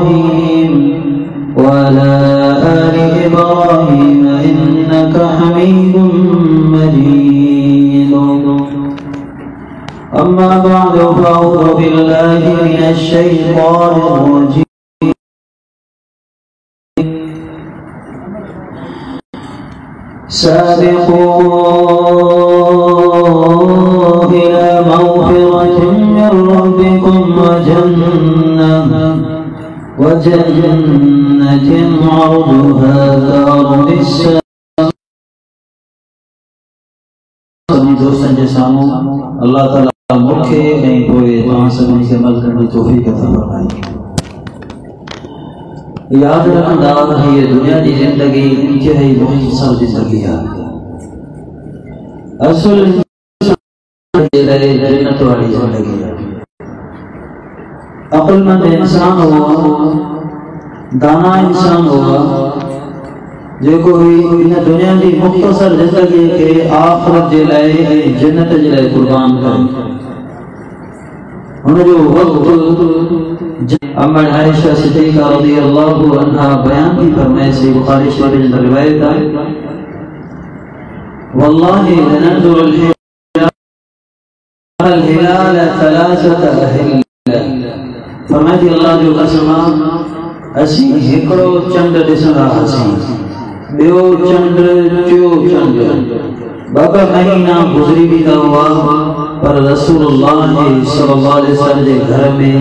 إبراهيم وعلى آل إبراهيم إنك حميد مجيد أما بعد فأعوذ بالله من الشيطان الرجيم سابقوا إلى مغفرة من ربكم وجنة عرضها كأرض السماء. दोस्तन जे सामू अल्लाह ताला मुखे नहीं कोई तहां सभी से अमल करने की तौफीक अता फरमाए। याद रखंदा ये दुनिया की जिंदगी इंतहाई मुख्तसर जिंदगी है। असल जन्नत वाली जिंदगी है। अक्लमंद इंसान हुआ, दाना इंसान हुआ जो कोई इन दुनिया की मुख्तसर जिंदगी के आखिरत जे लाए जन्नत जे लाए कुर्बान करे। उन जो वक्त अम्मा आयशा सिद्दीक़ा रज़ियल्लाहु अन्हा बयान की फरमाए से बुखारी शरीफ में रिवायत है वल्लाहि लनंजुरु अल-हिलाल थलासत अहिल्ला। फरमाए अल्लाह जो कसम असी हिकड़ो चंड दिसंदा हसी बियो चंड टियो चंड बाबा महीना गुजरी भी हुआ पर रसूलुल्लाह सल्लल्लाहु अलैहि वसल्लम के घर में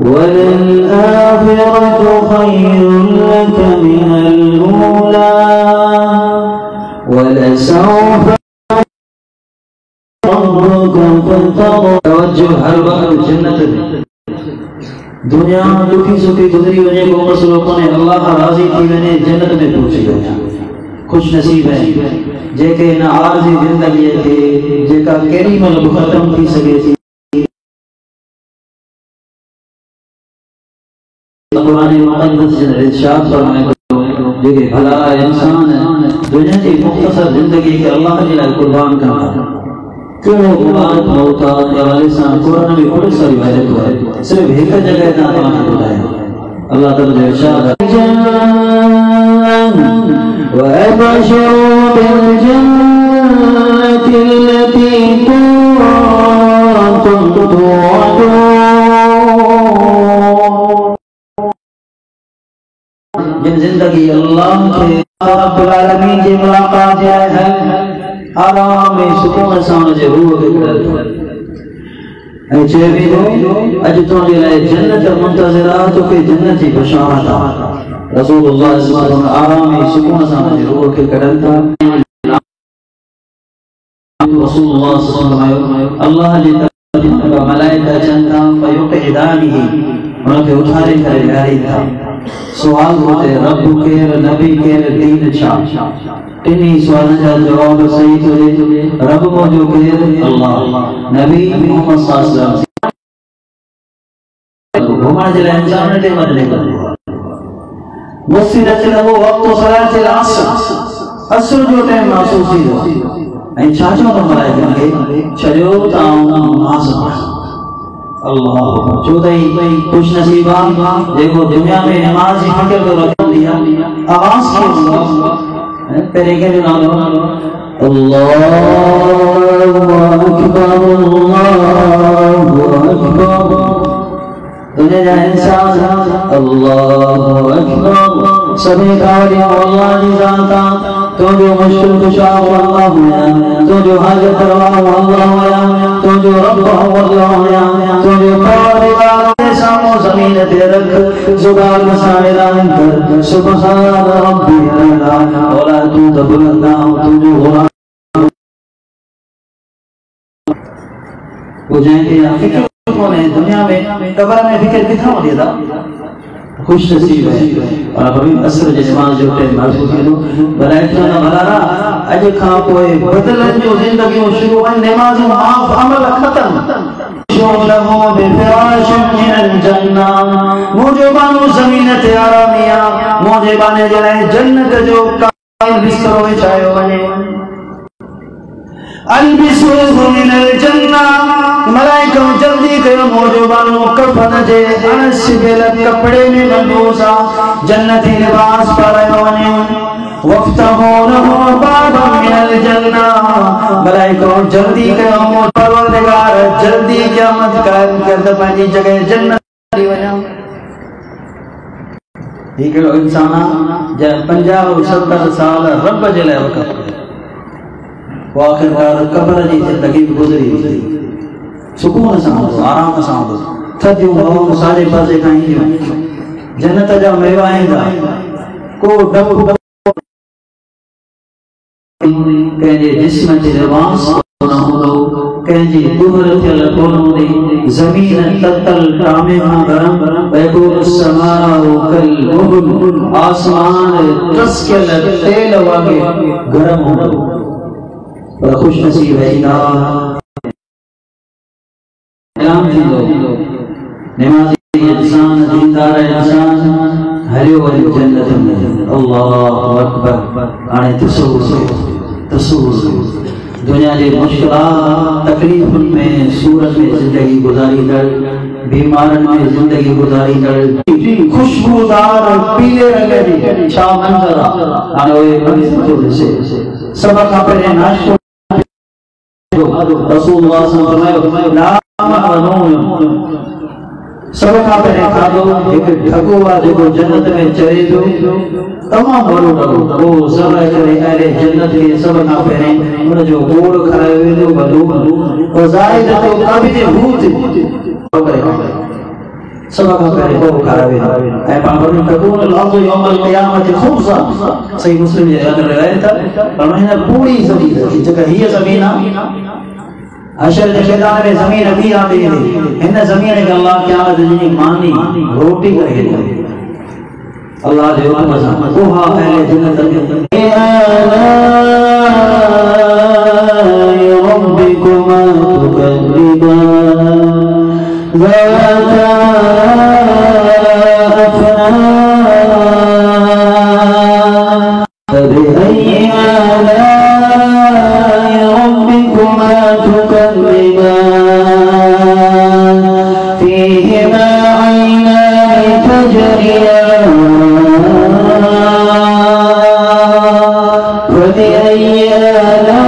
वलल-आखिरतु खैरुन लक मिनल ऊला वलसौफ हर वक्त जन्नत में दुनिया दुखी सुखी गुजरी वने को मसलो कोने अल्लाह का राजी थी वने जन्नत में पहुंची वने खुश नसीब है जेके न आरज़ी जिंदगी के जेका केरी मल खत्म थी सके थी। कुरान मुक़द्दस जे इरशाद फरमाए जेके भला इंसान दुनिया की मुख्तसर जिंदगी के अल्लाह के लिए कुर्बान करता क्यों मुबारक मौता के हवाले से कुरान में बड़ी सारी रिवायत है। सिर्फ एक जगह ना आपने बताया अल्लाह ताला ने इरशाद व अबशरू बिल जन्नति अल्लती कुंतुम तुअदून। जिन जिंदगी अल्लाह के रब्बुल आलमीन की मुलाकात है आराम सुकून सां जे रूह के कर ऐ चेबी अज तो जे लाए जन्नत मुंतज़िरा तो के जन्नत की बशारत रसूलुल्लाह सल्लल्लाहु अलैहि वसल्लम आराम सुकून सां जे रूह के करन था। रसूलुल्लाह सल्लल्लाहु अलैहि वसल्लम अल्लाह जी का मलाइका चंदा फयुक़िदानी उनके उठारे करे यारी था सवाल होते रब के नबी के दीन छा इन्हीं सवालों का जवाब सही तो रब मौजूद है अल्लाह नबी मोहम्मद सल्लल्लाहु अलैहि वसल्लम घुमा जला इंसान ने मदले कर मुस्तिरत लो वक्त सलात असर असर जो टाइम महसूसी हो ऐं छा चो तो मलाइका के छजो ताऊं नमाज अल्लाह चौदह खुश नसीबा देखो दुनिया में नमाज की फिक्र तो रख दिया आवाज की पहले के नाम अल्लाहु अकबर दुनिया का इंसान अल्लाहु अकबर सभी कार्य अल्लाह की जाता तो जो मुश्किल कुशा अल्लाह हुआ तो जो हाजत रवा अल्लाह हुआ तो जो रब अल्लाह हुआ तो जो परवरदिगार सामो जमीन पे रख जुबान से ऐलान कर सुभान रब्बी अला वला तू तबलना तू जो हुआ वो जाएंगे फिक्र कौन है दुनिया में कब्र में फिक्र कितना हो गया था खुश नसीब है और अभी असर जमाल जो टाइम महसूस करो बराइतना ना भलारा अज खा कोई बदलन जो जिंदगी शुरू है नमाज माफ अमल खत्म शोलहो बिफराश मिनल जन्ना मुझे बानो जमीन ते आरामिया मुझे बाने जलाए जन्नत जो कायल बिस्तर होए चाहे वने अलबिसूहु मिनल जन्नह मलाइका जल्दी कयो मौजूबानो कफन जे अनसिबिल कपड़े में मनोसा जन्नती लिबास पारायो वने वफ्तहू लहू बाबा मिनल जन्नह मलाइका जल्दी कयो परवरदिगार जल्दी क़यामत कायम कर द पंहिंजी जगह जन्नत हली वञा हिकिड़ो इंसान जंहिं 50-70 साल रब जे लाइ वक़्तु वो आखिरकार कब्र जी ज़िंदगी गुज़री सुकून सां आराम सां थधियूं हवाऊं साॼे पासे खां ईंदियूं जन्नत जा मेवा ईंदा को डपु कंहिंजे जिस्म जे लिबास न हूंदो कंहिंजी दुहर थियल कोन हूंदी ज़मीन ततल टामे खां गरम वयकुल समाउ कल मुहल आसमान टसकियल तेल वांगे गरम हूंदो पर खुश नसीब है ऐलान थींदो नमाज़ी इंसान दीनदार इंसान हलियो वञे जन्नत में अल्लाहु अकबर हाणे तसव्वुर दुनिया जे मुश्किलात तकलीफ़ुनि में सूरत में ज़िंदगी गुज़ारींदड़ बीमारनि में ज़िंदगी गुज़ारींदड़ खुशबूदार पीले रंग जी छा मंज़र आहे हाणे उहे थो ॾिसे सभ खां पहिरियों नाश्तो रसूलुल्लाह फरमायो ला मअनून सब खां पहिरियों खाधो हिकु ढगो आहे जेको जन्नत में चरे पियो तमामु वॾो ढगो वो ज़बह करे अहले जन्नत खे सब खां पहिरियों उन जो गोड़ खारायो वेंदो वॾो और ज़ाहिद तो काबिज हूत सब खां पहिरियों गोड़ खारायो वेंदो ऐं पाण वरी तकून अल-अर्ज़ यौमल क़यामत ख़ुब्ज़ा सही मुस्लिम जे अंदर रिवायत आहे पर हिन पूरी ज़मीन जेका हीअ ज़मीन आहे हशर के मैदान में जमीन अभी आ गई है इन जमीन के अल्लाह क़यामत जी मानी रोटी करेगा अल्लाह दे हुक्म से ओहा अहले जन्नत के रब्बिकुमा तुकद्दिबान ज़ाता अफनान फबिअय्यि आलाइ रब्बिकुमा तुकद्दिबान फीहिमा ऐनान तजरियान फबिअय्यि आलाइ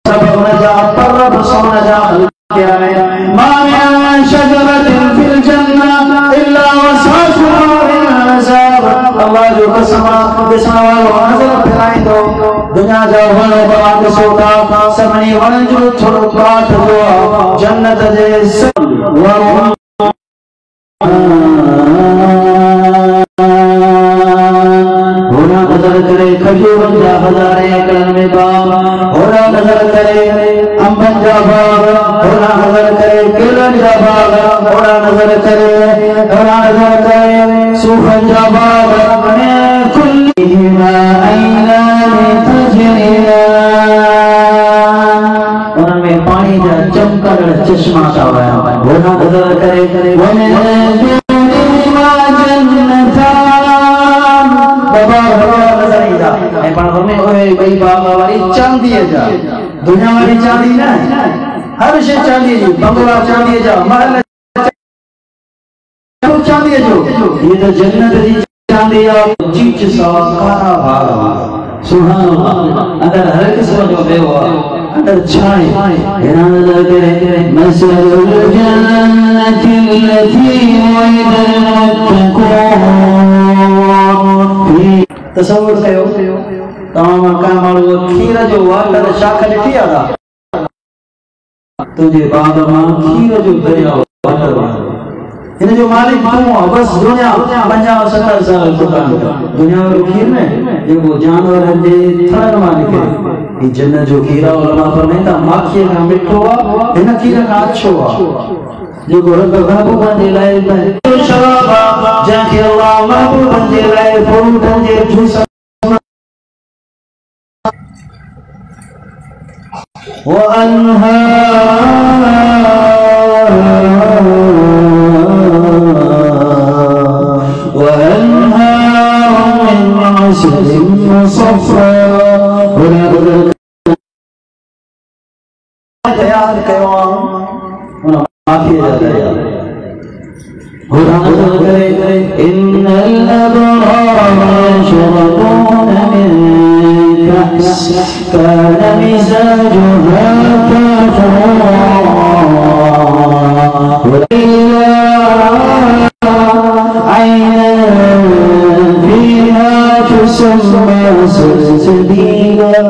सबक नजा परब सोनजा मा मिन शजरतिन फिल जन्नह इल्ला वसाफुहा मिन अज़ाब अल्लाह जो कसम ॾिसण वारो नज़र फिराईंदो दुनिया जा वण बाग ॾिसो था सभिनी वणनि जो थोरो काठ जो जन्नत जे होना नज़र करे खजूरनि जा हज़ारे एकड़नि में बाग होना नज़र करे अंबनि जा बाग होना नज़र करे केलनि जा बाग होना नज़र करे सूफ़नि जा बाग कुल्लिहिमा ऐनान तजरियान उनमें में पानी जा चमकड़ चश्मा था होना नज़र करे चांदी जा दुनिया वाली चांदी ना हर शे चांदी जी बंगला चांदी जा महल चांदी जो ये तो जन्नत जी चांदी आ चीच सा कारा भाग सुभान अल्लाह अगर हर किस्म जो बेवा अगर छाए हेरा नजर करे मसलुल जन्नति लती वइदल मुत्तक़ून तसव्वुर कयो तमाम का माण्हू खीर जो वाटर शाख ॾिठी आहे तुंहिंजे बाग मां खीर जो दरिया वाटर इन जो मालिक तू आहे बस दुनिया 50-70 साल दुकान दुनिया में खीर में जेको जानवर जे थड़न मां निकिरे ई जन्नत जो खीर आहे उलमा फरमाईंदा माखीअ खां मिठो आहे हिन खीर खां अछो आहे जेको रब महबूबनि जे लाइ शराब आहे जंहिंखे अल्लाह महबूबनि जे लाइ फ्रूटनि जे जूस وأنهار من عسل صفا तैयार कयो माफी तैयार إن الأبرار يشربون من كأس كان مزاجها كافورا عينا فيها تسمى سلسبيلا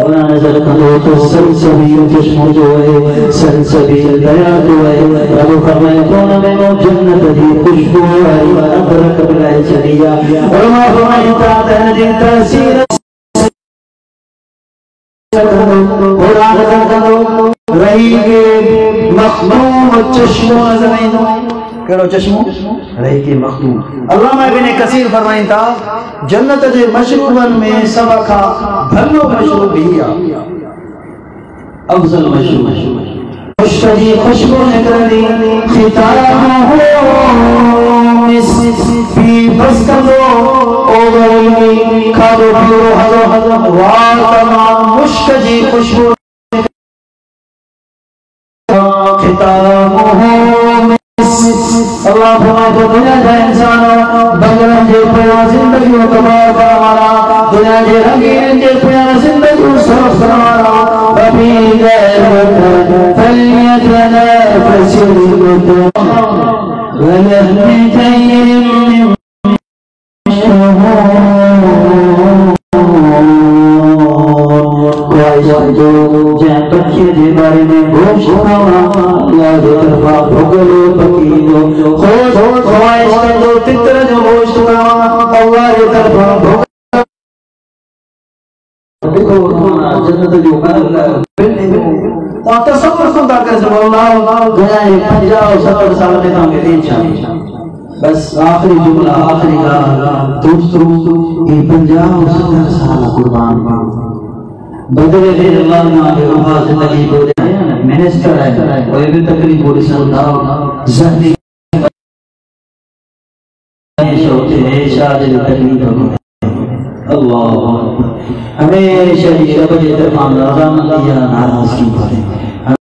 ولا نزل قلوب السلسبيل تشمو جوه سلسبيل بيات رب فرميتون من جنة ذي خشبو أدرك بالعجلية وما فرميت تهدي تأثير ولا نزل قلوب رهيب مخدوم الچشمو زمين करो चश्मो रही के मखदूम अल्लामा इब्न कसीर फरमाइन था जन्नत जे मशरूबन में सब खा भलो मशरूब ही आ अफजल मशरूब मुश्तजी खुशबू निकली खिताब हो मिस्फी बस्कलो ओगरली खादो पियो हजो वार तमाम मुश्तजी खुशबू खिताब हो अल्लाह फरमाए तो दुनिया जा इंसानो बंगरन जे पया जिंदगी तबाह करवाना दुनिया जे रंगीन जे पया जिंदगी सरफ करवाना रबी गैरत फलियतनाफसिल मुतनाफिसून वलहम तय्यिब मिन जो जै पक्षी के बारे में गोश्त खावा अल्लाह की तरफा भोगलो पकीलो खोज ख्वाहिश कर दो तितर जो गोश्त खावा अल्लाह की तरफा भोग देखो जन्नत जो अल्लाह बिल्कुल तो तसव्वुर खुदा कर सब अल्लाह दुनिया में 50-70 साल में हम के इंशाअल्लाह बस आखिरी जुमला आखिरी का दोस्तों ये 50-70 साल कुर्बान बदले दे अल्लाह ने वफा जिंदगी को दिया मिनिस्टर है कोई भी तकलीफ बोली सुनता जहनी होते हैं शादी तकलीफ अल्लाह हमेशा ये रब की तरफ नाराज किया नाराज की बातें